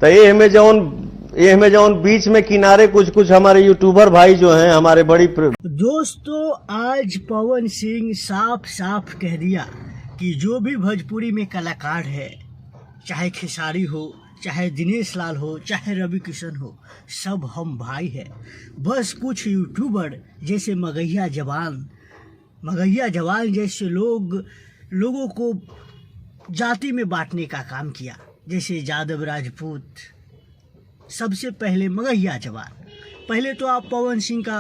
तो ये हमें जौन बीच में किनारे कुछ कुछ हमारे यूट्यूबर भाई जो हैं हमारे बड़ी दोस्तों, आज पवन सिंह साफ साफ कह दिया कि जो भी भोजपुरी में कलाकार है, चाहे खेसारी हो, चाहे दिनेश लाल हो, चाहे रवि किशन हो, सब हम भाई है। बस कुछ यूट्यूबर जैसे मगहिया जवान जैसे लोगों को जाति में बांटने का काम किया, जैसे यादव राजपूत। सबसे पहले मगहिया जवान। पहले तो आप पवन सिंह का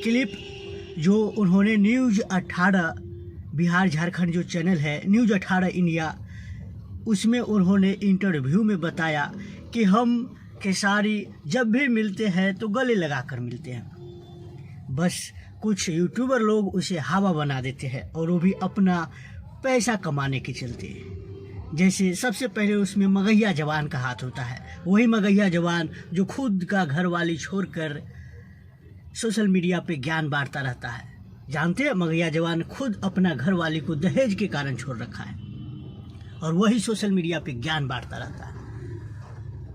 क्लिप जो उन्होंने न्यूज़ 18 बिहार झारखंड जो चैनल है न्यूज़ 18 इंडिया, उसमें उन्होंने इंटरव्यू में बताया कि हम खेसारी जब भी मिलते हैं तो गले लगा कर मिलते हैं। बस कुछ यूट्यूबर लोग उसे हवा बना देते हैं, और वो भी अपना पैसा कमाने के चलते। जैसे सबसे पहले उसमें मगहिया जवान का हाथ होता है। वही मगहिया जवान जो खुद का घर वाली छोड़कर सोशल मीडिया पे ज्ञान बांटता रहता है। जानते हैं, मगहिया जवान खुद अपना घर वाली को दहेज के कारण छोड़ रखा है, और वही सोशल मीडिया पे ज्ञान बांटता रहता है।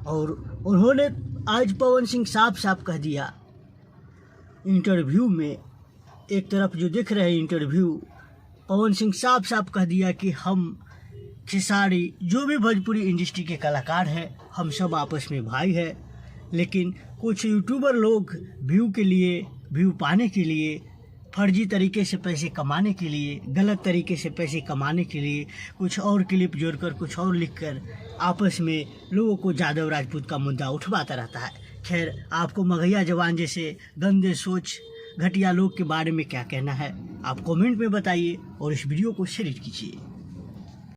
और उन्होंने आज पवन सिंह साफ साफ कह दिया इंटरव्यू में, एक तरफ जो दिख रहे इंटरव्यू, पवन सिंह साफ साफ कह दिया कि हम खेसारी जो भी भोजपुरी इंडस्ट्री के कलाकार हैं, हम सब आपस में भाई है। लेकिन कुछ यूट्यूबर लोग व्यू पाने के लिए, फर्जी तरीके से पैसे कमाने के लिए, गलत तरीके से पैसे कमाने के लिए कुछ और क्लिप जोड़कर, कुछ और लिखकर आपस में लोगों को यादव राजपूत का मुद्दा उठवाता रहता है। खैर, आपको मगहिया जवान जैसे गंदे सोच घटिया लोग के बारे में क्या कहना है, आप कमेंट में बताइए और इस वीडियो को शेयर कीजिए।